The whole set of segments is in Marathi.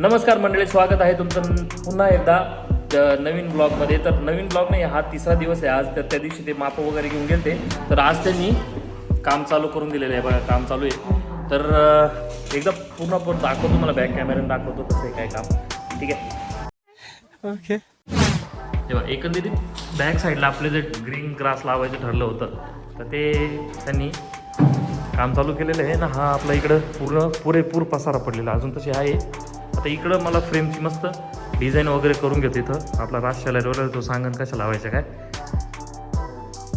नमस्कार मंडळी, स्वागत आहे तुमचं पुन्हा एकदा नवीन ब्लॉगमध्ये. तर नवीन ब्लॉग नाही, हा तिसरा दिवस आहे आज. तर त्या दिवशी ते माप वगैरे घेऊन गेले तर आज त्यांनी काम चालू करून दिलेलं आहे. बघा काम चालू आहे. तर एकदा पूर्ण दाखवतो, मला बॅक कॅमेऱ्याने दाखवतो कसं आहे काय काम. ठीक आहे, ओके. तेव्हा एकंदरीत बॅक साईडला आपले जे ग्रीन ग्रास लावायचं ठरलं होतं तर ते त्यांनी काम चालू केलेलं आहे ना. हा आपला इकडं पुरेपूर पसारा पडलेला अजून तशी आहे. आता इकडं मला फ्रेमची मस्त डिझाईन वगैरे करून घेतो. इथं आपला रास वगैरे तो सांगन कशा लावायचं काय.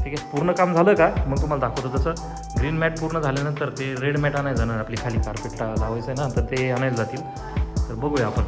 ठीक आहे, पूर्ण काम झालं का मग तुम्हाला दाखवतो. तसं ग्रीन मॅट पूर्ण झाल्यानंतर ते रेड मॅट आणायला जाणार, आपली खाली कार्पेट लावायचं आहे ना, तर ते आणायला जातील. तर बघूया आपण.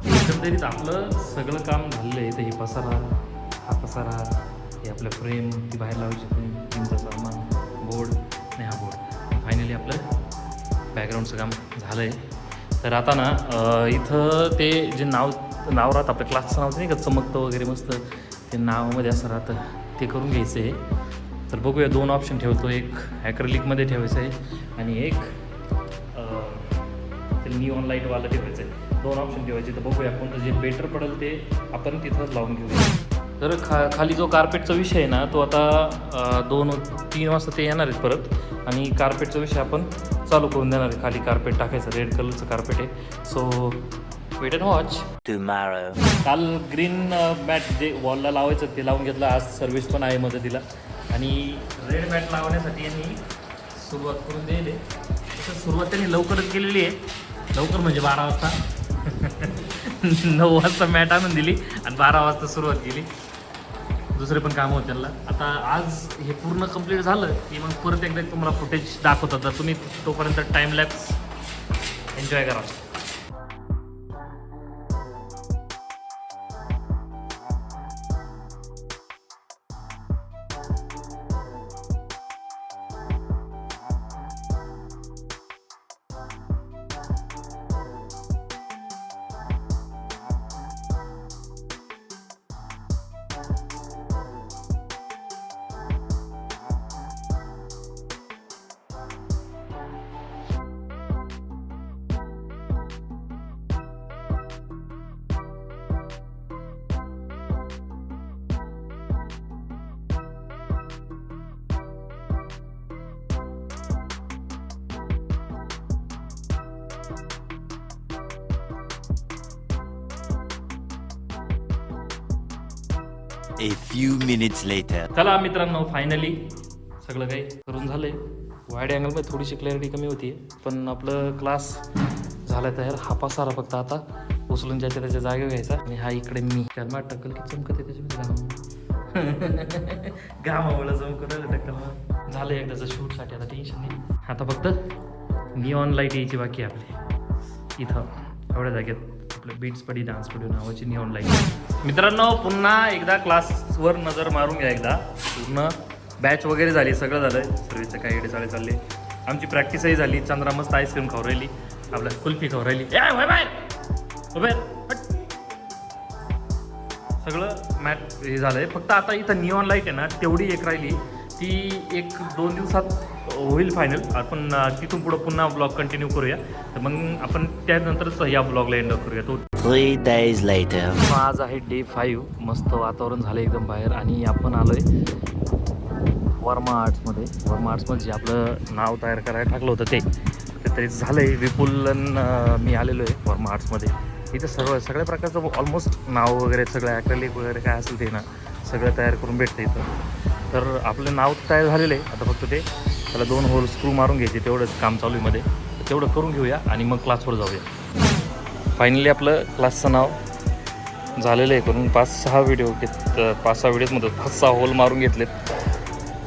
एकंदरीत आपलं सगळं काम झालेलं आहे. तर हे पसारा, हा पसारा, हे आपलं फ्रेम, ती बाहेर लावायची फ्रेम, फ्रेमचं सामान, बोर्ड आणि हा बोर्ड. फायनली आपलं बॅकग्राऊंडचं काम झालं आहे. तर आता ना इथं ते जे नाव राहतं आपल्या क्लासचं नाव नाही का, चमकतं वगैरे मस्त, ते नावामध्ये असं राहतं, ते करून घ्यायचं आहे. तर बघूया, दोन ऑप्शन ठेवतो. एक ॲक्रेलिकमध्ये ठेवायचं आहे आणि एक ते निऑन लाईटवालं ठेवायचं आहे. दोन ऑप्शन ठेवायचे. तर बघूया कोणतं जे बेटर पडेल ते आपण तिथंच लावून घेऊया. तर खाली जो कार्पेटचा विषय आहे ना, तो आता 2-3 वाजता ते येणार आहेत परत. आणि कार्पेटचा विषय आपण चालू करून देणार आहे. खाली कार्पेट टाकायचं, रेड कलरचं कार्पेट आहे. So wait and watch. काल ग्रीन मॅट जे वॉलला लावायचं ते लावून घेतलं. आज सर्व्हिस पण आहे मदतीला. आणि रेड मॅट लावण्यासाठी यांनी सुरुवात करून दिली. तसं सुरुवात त्यांनी लवकरच केलेली आहे. लवकर म्हणजे 12 वाजता 9 वाजता मॅट आणून दिली आणि 12 वाजता सुरुवात केली. दुसरे पण कामं होते त्यांना. आता आज हे पूर्ण कंप्लीट झालं की मग परत एकदा तुम्हाला फुटेज दाखवतात. तर तुम्ही तोपर्यंत टाईम लॅप्स एन्जॉय करा. A few minutes later. चला मित्रांनो, फायनली सगळं काही करून झालंय. वाईड अँगलमध्ये थोडीशी क्लॅरिटी कमी होती, पण आपलं क्लास झाला तयार. हा पसारा फक्त आता उचलून ज्याच्या त्याच्या जागेवर घ्यायचा. आणि हा इकडे मी कर्मा टक्कल की चमकते त्याच्यामध्ये घामामुळं चमकत टक्कल झालं. एकदाचं शूटसाठी आता टेन्शन नाही. आता फक्त निऑन लाईट यायची बाकी आहे आपली इथं एवढ्या जागेत. आपलं बीट्स पडी डान्स स्टुडिओ नावाची निऑन लाईट. मित्रांनो, पुन्हा एकदा क्लासवर नजर मारून घ्या. एकदा पूर्ण बॅच वगैरे झाली, सगळं झालं. सर्विसचं काही एडे चालले. आमची प्रॅक्टिसही झाली. चंद्रा मस्त आईस्क्रीम खाऊ राहिली, आपल्या कुल्फी खाऊ राहिली. सगळं मॅट हे झालं आहे. फक्त आता इथं निऑन लाईट आहे ना, तेवढी एक राहिली. ती 1-2 दिवसात होईल फायनल. आपण तिथून पुढं पुन्हा ब्लॉग कंटिन्यू करूया. तर मग आपण त्यानंतरच या ब्लॉगला एंड करूया. तो 3 days later. आज आहे डे 5. मस्त वातावरण झालं एकदम बाहेर. आणि आपण आलोय वर्मा आर्ट्समध्ये. वर्मा आर्ट्समध्ये जे आपलं नाव तयार करायला टाकलं होतं ते तरी झालं आहे. विपुल मी आलेलो आहे वर्मा आर्ट्समध्ये. इथं सगळ्या प्रकारचं ऑलमोस्ट नाव वगैरे सगळं ॲक्रेलिक वगैरे काय असेल ते ना सगळं तयार करून भेटतं इथं. तर आपलं नाव तयार झालेलं आहे. आता फक्त ते त्याला 2 होल स्क्रू मारून घ्यायचे, तेवढंच काम चालू आहे मध्ये. तेवढं करून घेऊया आणि मग क्लासवर जाऊया. फायनली आपलं क्लासचं नाव झालेलं आहे. करून 5-6 व्हिडिओजमध्ये 5-6 होल मारून घेतलेत.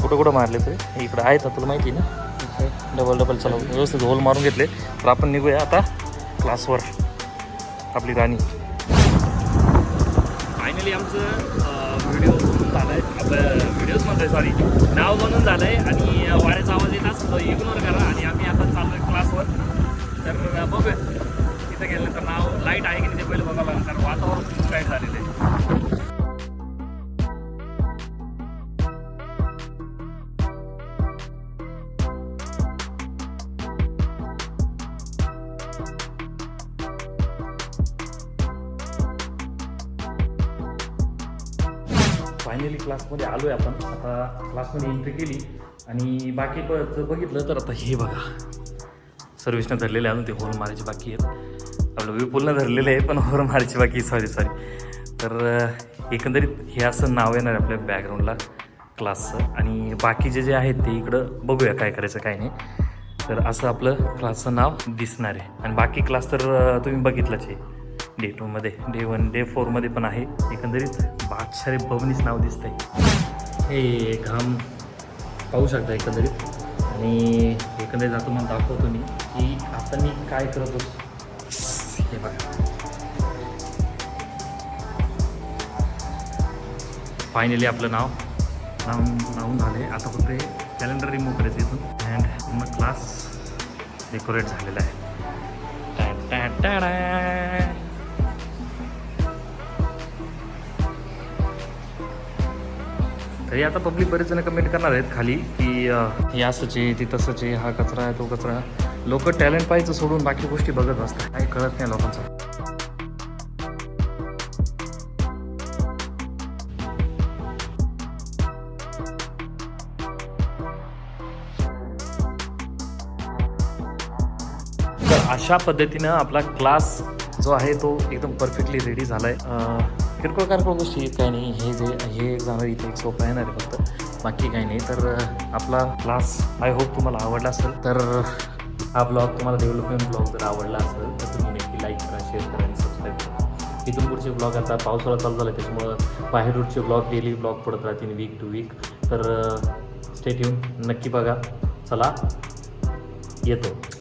कुठं मारले ते इकडं आहेत तुला माहिती ना. डबल चालू व्यवस्थित होल मारून घेतले. तर आपण निघूया आता क्लासवर, आपली राणी. फायनली आमचं व्हिडिओ झालं आहे, आपलं व्हिडिओजमध्ये सॉरी नाव बनवून झालं आहे. आणि वाऱ्याचा आवाज येत असतो इग्नोर करा. आणि आम्ही आता चाललो आहे क्लासवर. तर बघूया तिथं गेल्यानंतर नाव लाईट आहे की नाही ते पहिलं बघावं लागेल, कारण वातावरण खूप लाईट झालेलं आहे. फायनली क्लासमध्ये आलो आहे आपण. आता क्लासमध्ये एंट्री केली आणि बाकी बघितलं तर आता हे बघा सर्विसनं धरलेले अजून ते होल मारायचे बाकी आहेत. आपलं विपुलनं धरलेलं आहे पण होल मारायची बाकी सॉरी. तर एकंदरीत हे असं नाव येणार आहे आपल्या बॅकग्राऊंडला क्लासचं. आणि बाकीचे जे आहेत ते इकडं बघूया काय करायचं काय नाही. तर असं आपलं क्लासचं नाव दिसणार आहे. आणि बाकी क्लास तर तुम्ही बघितलंच आहे. डे 2मध्ये, डे 1, डे 4मध्ये पण आहे. एकंदरीत बादशाह बबनीच नाव दिसतंय. हे घाम पाहू शकता एकंदरीत. आणि एकंदरीत आता मला दाखवतो मी की आता मी काय करत होतो. हे बघा फायनली आपलं नाव झालं आहे. आता फक्त कॅलेंडर रिमूव्ह करायचं इथून. अँड पूर्ण क्लास डेकोरेट झालेला आहे. तरी आता पब्लिक बरेच जण कमेंट करणार आहेत खाली की हे असंच आहे, ते तसंच आहे, हा कचरा आहे, तो कचरा. लोक टॅलेंट पाहायचं सोडून बाकी गोष्टी बघत असतात. काही कळत नाही लोकांचं. तर अशा पद्धतीनं आपला क्लास जो आहे तो एकदम परफेक्टली रेडी झाला आहे. किरकोळ गोष्टी काही नाही. हे जाणार इथे एक सोपं येणार आहे फक्त, बाकी काही नाही. तर आपला क्लास आय होप तुम्हाला आवडला असेल. तर हा ब्लॉग तुम्हाला डेव्हलपमेंट ब्लॉग जर आवडला असेल तर तुम्ही नक्की लाईक करा, शेअर करा आणि सबस्क्राईब करा. इथून पुढचे ब्लॉग आता पावसाळा चालू झाला आहे त्याच्यामुळं बाहेर रोडचे ब्लॉग डेली ब्लॉग पडत राहतील वीक टू वीक. तर स्टे ट्यून नक्की बघा. चला येतो.